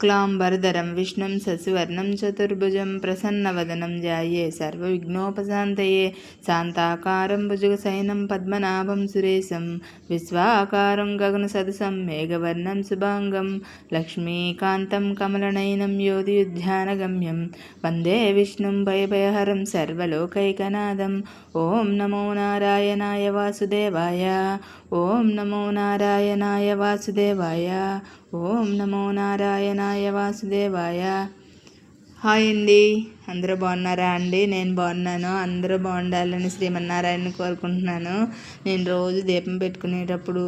शुक्लांबरधरं विष्णुं शशिवर्णं चतुर्भुजं प्रसन्नवदनं ध्याये सर्वविघ्नोपशान्तये शान्ताकारं भुजगशयनं पद्मनाभं सुरेशं विश्वाकारं गगनसदृशं मेघवर्णं शुभांगं लक्ष्मीकान्तं कमलनयनं योगियुध्यानगम्यं वन्दे विष्णुं भयभयहरं सर्वलोकैकनाथम्। ॐ नमो नारायणाय वासुदेवाय, ॐ नमो नारायणाय वासुदेवाय, ఓం నమో నారాయణాయ వాసుదేవాయ. హాయ్ అండి, అందరూ బాగున్నారా అండి? నేను బాగున్నాను. అందరూ బాగుండాలని శ్రీమన్నారాయణని కోరుకుంటున్నాను. నేను రోజు దీపం పెట్టుకునేటప్పుడు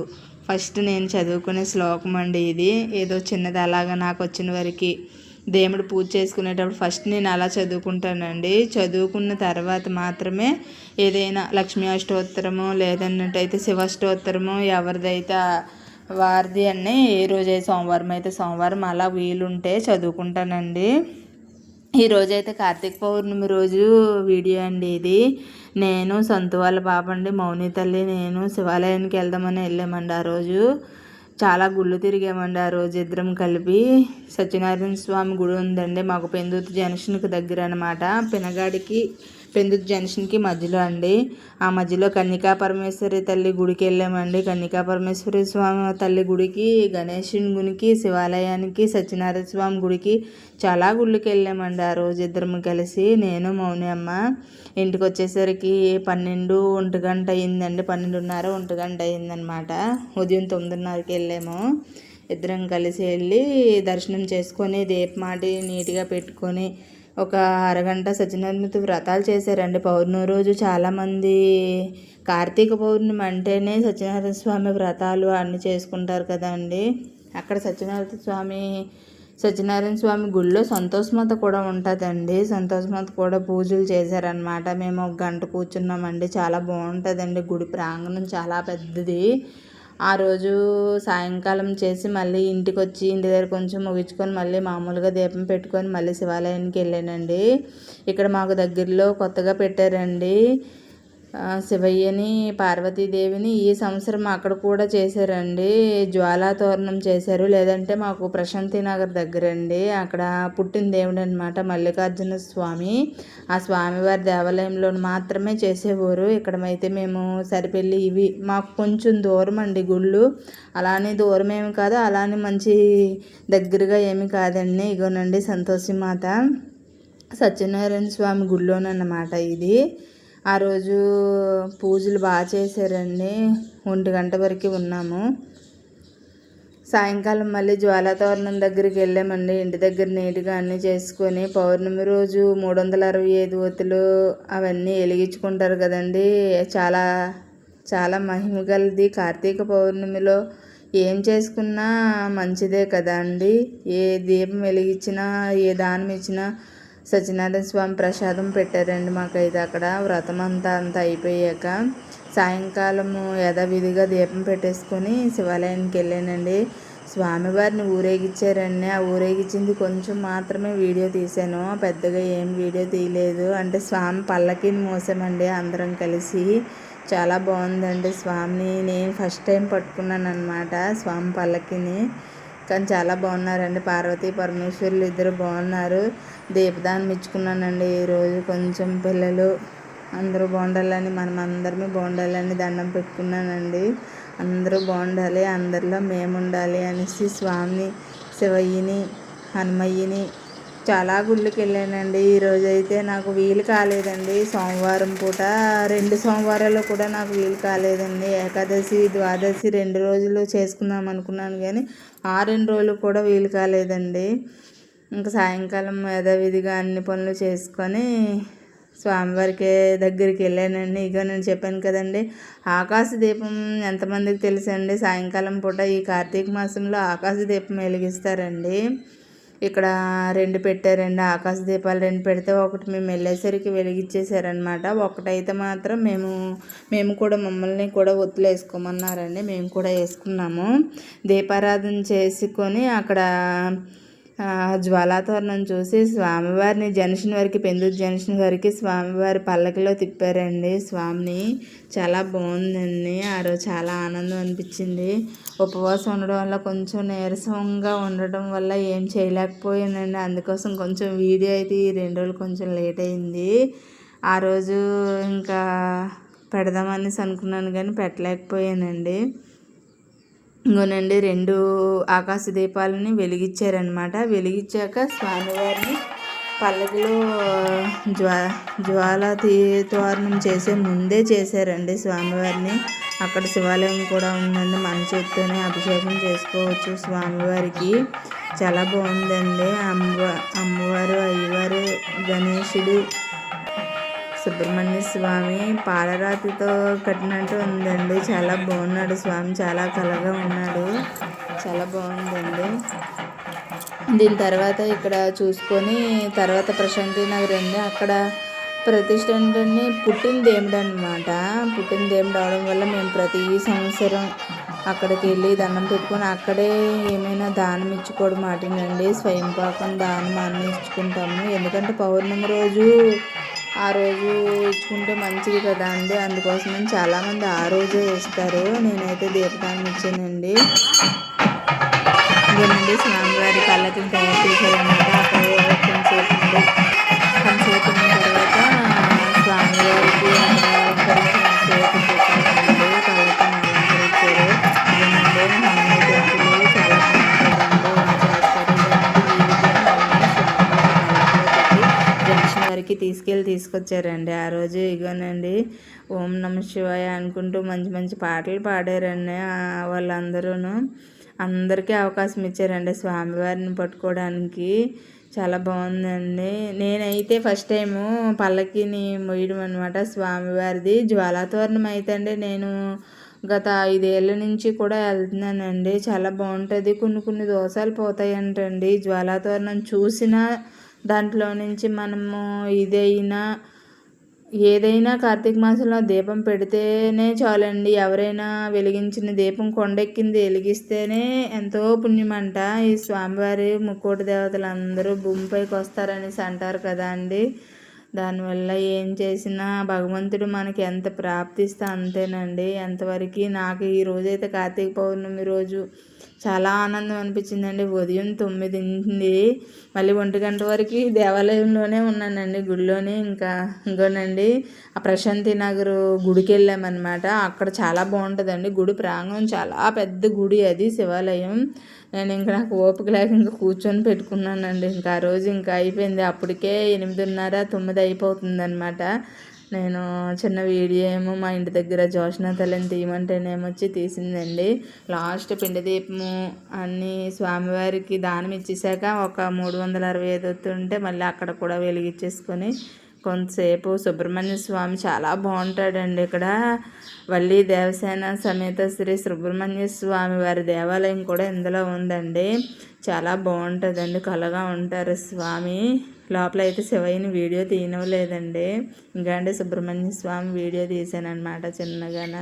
ఫస్ట్ నేను చదువుకునే శ్లోకం అండి ఇది. ఏదో చిన్నది అలాగా నాకు వచ్చిన వరకు దేవుడు పూజ చేసుకునేటప్పుడు ఫస్ట్ నేను అలా చదువుకుంటానండి. చదువుకున్న తర్వాత మాత్రమే ఏదైనా లక్ష్మీ అష్టోత్తరము లేదన్నట్టయితే శివాష్టోత్తరము ఎవరిదైతే వారిది అన్నీ ఏ రోజైతే సోమవారం అయితే సోమవారం అలా వీలుంటే చదువుకుంటానండి. ఈరోజైతే కార్తీక పౌర్ణమి రోజు వీడియో అండి ఇది. నేను సొంత వాళ్ళ పాప అండి మౌని తల్లి నేను శివాలయానికి వెళ్దామని వెళ్ళామండి. ఆ రోజు చాలా గుళ్ళు తిరిగామండి. ఆ రోజు ఇద్దరం కలిపి సత్యనారాయణ స్వామి గుడి ఉందండి మాకు పెందుర్తి జంక్షన్కి దగ్గర అనమాట. పినగాడికి పెందుర్తి జంక్షన్కి మధ్యలో అండి. ఆ మధ్యలో కన్నికా పరమేశ్వరి తల్లి గుడికి వెళ్ళామండి. కన్నికా పరమేశ్వరి స్వామి తల్లి గుడికి, గణేశుని గుడికి, శివాలయానికి, సత్యనారాయణ స్వామి గుడికి చాలా గుళ్ళకి వెళ్ళామండి. ఆ రోజు ఇద్దరం కలిసి నేను మౌని అమ్మ. ఇంటికి వచ్చేసరికి 12-1 గంట అయిందండి. 12:30-1 గంట అయిందనమాట. ఉదయం 9:30కి వెళ్ళాము. ఇద్దరం కలిసి వెళ్ళి దర్శనం చేసుకొని దీపమాటి నీట్గా పెట్టుకొని ఒక అరగంట సత్యనారాయణ వ్రతాలు చేశారండి. పౌర్ణమి రోజు చాలామంది కార్తీక పౌర్ణమి అంటేనే సత్యనారాయణ స్వామి వ్రతాలు అన్నీ చేసుకుంటారు కదండి. అక్కడ సత్యనారాయణ స్వామి గుళ్ళో సంతోషమాత కూడా ఉంటుందండి. సంతోషమాత కూడా పూజలు చేశారనమాట. మేము 1 గంట కూర్చున్నామండి. చాలా బాగుంటుందండి. గుడి ప్రాంగణం చాలా పెద్దది. ఆ రోజు సాయంకాలం చేసి మళ్ళీ ఇంటికి వచ్చి ఇంటి దగ్గర కొంచెం ముగించుకొని మళ్ళీ మామూలుగా దీపం పెట్టుకొని మళ్ళీ శివాలయానికి వెళ్ళానండి. ఇక్కడ మాకు దగ్గరలో కొత్తగా పెట్టారండి శివయ్యని, పార్వతీదేవిని. ఈ సంవత్సరం అక్కడ కూడా చేశారండి. జ్వాలా తోరణం చేశారు. లేదంటే మాకు ప్రశాంతి నగర్ దగ్గరండి. అక్కడ పుట్టిన దేవుడు అనమాట మల్లికార్జున స్వామి. ఆ స్వామివారి దేవాలయంలో మాత్రమే చేసేవారు. ఇక్కడమైతే మేము సరిపెళ్ళి ఇవి మాకు కొంచెం దూరం అండి గుళ్ళు. అలానే దూరం ఏమి కాదు, అలానే మంచి దగ్గరగా ఏమి కాదండి. ఇగోనండి సంతోషి మాత సత్యనారాయణ స్వామి గుళ్ళోనన్నమాట ఇది. ఆ రోజు పూజలు బాగా చేశారండి. 1 గంట వరకు ఉన్నాము. సాయంకాలం మళ్ళీ జ్వాలాతోరణం దగ్గరికి వెళ్ళామండి. ఇంటి దగ్గర నీట్గా అన్నీ చేసుకొని పౌర్ణమి రోజు 365 ఒత్తులు అవన్నీ వెలిగించుకుంటారు కదండి. చాలా చాలా మహిమ గలది. కార్తీక పౌర్ణమిలో ఏం చేసుకున్నా మంచిదే కదా అండి. ఏ దీపం వెలిగించినా ఏ దానం ఇచ్చినా సత్యనారాయణ స్వామి ప్రసాదం పెట్టారండి మాకైతే అక్కడ. వ్రతం అంతా అయిపోయాక సాయంకాలము యథావిధిగా దీపం పెట్టేసుకొని శివాలయానికి వెళ్ళానండి. స్వామివారిని ఊరేగించారండి. ఆ ఊరేగించింది కొంచెం మాత్రమే వీడియో తీశాను. పెద్దగా ఏం వీడియో తీయలేదు. అంటే స్వామి పల్లకిని మోసామండి అందరం కలిసి. చాలా బాగుందండి. స్వామిని నేను ఫస్ట్ టైం పట్టుకున్నాను అనమాట స్వామి పల్లకిని. కానీ చాలా బాగున్నారండి. పార్వతీ పరమేశ్వరులు ఇద్దరు బాగున్నారు. దీపదానం ఇచ్చుకున్నానండి ఈరోజు. కొంచెం పిల్లలు అందరూ బాగుండాలని మనం అందరమే బాగుండాలని దండం పెట్టుకున్నానండి. అందరూ బాగుండాలి, అందరిలో మేము ఉండాలి అనేసి స్వామిని, శివయ్యని, హనుమయ్యని చాలా గుళ్ళకి వెళ్ళానండి. ఈరోజు అయితే నాకు వీలు కాలేదండి. సోమవారం పూట 2 సోమవారాలు కూడా నాకు వీలు కాలేదండి. ఏకాదశి, ద్వాదశి 2 రోజులు చేసుకుందాం అనుకున్నాను కానీ ఆ 2 రోజులు కూడా వీలు కాలేదండి. ఇంకా సాయంకాలం యథావిధిగా అన్ని పనులు చేసుకొని స్వామివారికి దగ్గరికి వెళ్ళానండి. ఇక నేను చెప్పాను కదండి ఆకాశ దీపం ఎంతమందికి తెలుసండి? సాయంకాలం పూట ఈ కార్తీక మాసంలో ఆకాశ దీపం వెలిగిస్తారండి. ఇక్కడ 2 పెట్టారండి ఆకాశ దీపాలు. 2 పెడితే ఒకటి మేము వెళ్ళేసరికి వెలిగించేశారనమాట. ఒకటైతే మాత్రం మేము కూడా మమ్మల్ని కూడా ఒత్తులు వేసుకోమన్నారండి. మేము కూడా వేసుకున్నాము. దీపారాధన చేసుకొని అక్కడ జ్వాలాతోరణం చూసి స్వామివారిని జంక్షన్ వరకు, పెందుర్తి జంక్షన్ వరకు స్వామివారి పల్లకిలో తిప్పారండి స్వామిని. చాలా బాగుందండి. ఆ రోజు చాలా ఆనందం అనిపించింది. ఉపవాసం ఉండడం వల్ల కొంచెం నీరసంగా ఉండడం వల్ల ఏం చేయలేకపోయానండి. అందుకోసం కొంచెం వీడియో అయితే ఈ 2 రోజులు కొంచెం లేట్ అయింది. ఆ రోజు ఇంకా పెడదామనేసి అనుకున్నాను కానీ పెట్టలేకపోయానండి. ఇంకోనండి 2 ఆకాశ దీపాలని వెలిగించారనమాట. వెలిగించాక స్వామివారిని పల్లకిలో జ్వాల తోరణం చేసే ముందే చేశారండి స్వామివారిని. అక్కడ శివాలయం కూడా ఉందండి. మన చేతితోనే అభిషేకం చేసుకోవచ్చు స్వామివారికి. చాలా బాగుందండి. అమ్మవారు, అయ్యవారు, గణేశుడు, సుబ్రహ్మణ్య స్వామి పాలరాతితో కట్టినట్టు ఉందండి. చాలా బాగున్నాడు స్వామి. చాలా కళగా ఉన్నాడు. చాలా బాగుందండి. దీని తర్వాత ఇక్కడ చూసుకొని తర్వాత ప్రశాంతి నగర్ అండి. అక్కడ ప్రతిష్ఠ ఏంటంటే పుట్టిన దేవుడు అనమాట. పుట్టిన దేవుడు అవడం వల్ల మేము ప్రతి సంవత్సరం అక్కడికి వెళ్ళి దండం పెట్టుకొని అక్కడే ఏమైనా దానం ఇచ్చుకోవడం మాటినండి. స్వయం పాకం దానం అన్నీ ఇచ్చుకుంటాము. ఎందుకంటే పౌర్ణమి రోజు ఆ రోజు ఇచ్చుకుంటే మంచిది కదా అండి. అందుకోసమని చాలామంది ఆ రోజే ఇస్తారు. నేనైతే దీపదానం ఇచ్చానండి. ఇదేనండి స్వామివారి పల్లకిని తయారు చేశారనమాట. అక్కడ కొంతసేపు ఉన్న తర్వాత స్వామివారికి అక్కడ పల్లకిని అలంకరించారు. ఇదేనండి హనుమాన్ టెంపుల్. చాలా జంక్షన్ వరకు తీసుకొచ్చారండి ఆ రోజు. ఇగోనండి ఓం నమ శివాయ అనుకుంటూ మంచి మంచి పాటలు పాడారండి వాళ్ళందరూ. అందరికీ అవకాశం ఇచ్చారండి స్వామివారిని పట్టుకోవడానికి. చాలా బాగుందండి. నేనైతే ఫస్ట్ టైము పల్లకిని మొయ్యడం అనమాట స్వామివారిది. జ్వాలాతోరణం అయితే అండి నేను గత 5 ఏళ్ళ నుంచి కూడా వెళ్తున్నానండి. చాలా బాగుంటుంది. కొన్ని దోషాలు పోతాయంటండి జ్వాలాతోరణం చూసిన దాంట్లో నుంచి. మనము ఏదైనా కార్తీక మాసంలో దీపం పెడితేనే చాలండి. ఎవరైనా వెలిగించిన దీపం కొండెక్కింది వెలిగిస్తేనే ఎంతో పుణ్యమంట. ఈ స్వామివారి ముక్కోటి దేవతలు అందరూ భూమిపైకి వస్తారనేసి అంటారు కదా అండి. దానివల్ల ఏం చేసినా భగవంతుడు మనకి ఎంత ప్రాప్తిస్తే అంతేనండి. ఎంతవరకు నాకు ఈ రోజైతే కార్తీక పౌర్ణమి రోజు చాలా ఆనందం అనిపించిందండి. ఉదయం 9 మళ్ళీ 1 గంట వరకు దేవాలయంలోనే ఉన్నానండి, గుడిలోనే. ఇంకోనండి ఆ ప్రశాంతి నగర్ గుడికి వెళ్ళామన్నమాట. అక్కడ చాలా బాగుంటుందండి. గుడి ప్రాంగణం చాలా పెద్ద గుడి, అది శివాలయం. నేను నాకు ఓపిక లేక కూర్చొని పెట్టుకున్నానండి. ఆ రోజు అయిపోయింది. అప్పటికే 8:30, 9 అయిపోతుందన్నమాట. నేను చిన్న వీడియో ఏమో మా ఇంటి దగ్గర జోష్నా తల్లిని తీయమంటేనేమొచ్చి తీసిందండి. లాస్ట్ పిండి దీపము అన్నీ స్వామివారికి దానం ఇచ్చేసాక ఒక 365 వస్తుంటే మళ్ళీ అక్కడ కూడా వెలిగించేసుకొని కొంతసేపు సుబ్రహ్మణ్య స్వామి చాలా బాగుంటాడండి. ఇక్కడ వల్లి దేవసేన సమేత శ్రీ సుబ్రహ్మణ్య స్వామి వారి దేవాలయం కూడా ఇందులో ఉందండి. చాలా బాగుంటుందండి. కళగా ఉంటారు స్వామి. లోపల అయితే శివయ్యని వీడియో తీయనవలేదండి. అంటే సుబ్రహ్మణ్య స్వామి వీడియో తీసానమాట చిన్నగాన.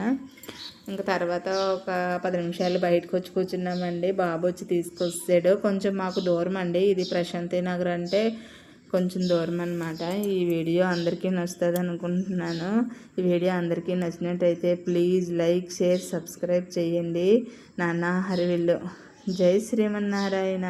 తర్వాత ఒక 10 నిమిషాలు బయటకు వచ్చి కూర్చున్నామండి. బాబు వచ్చి తీసుకొచ్చాడు. కొంచెం మాకు దూరం అండి. ఇది ప్రశాంతి నగర్ అంటే కొంచెం దూరం అనమాట. ఈ వీడియో అందరికీ నచ్చుతుంది అనుకుంటున్నాను. ఈ వీడియో అందరికీ నచ్చినట్టయితే ప్లీజ్ లైక్, షేర్, సబ్స్క్రైబ్ చేయండి. నాన్న హరివిల్లు. జై శ్రీమన్నారాయణ.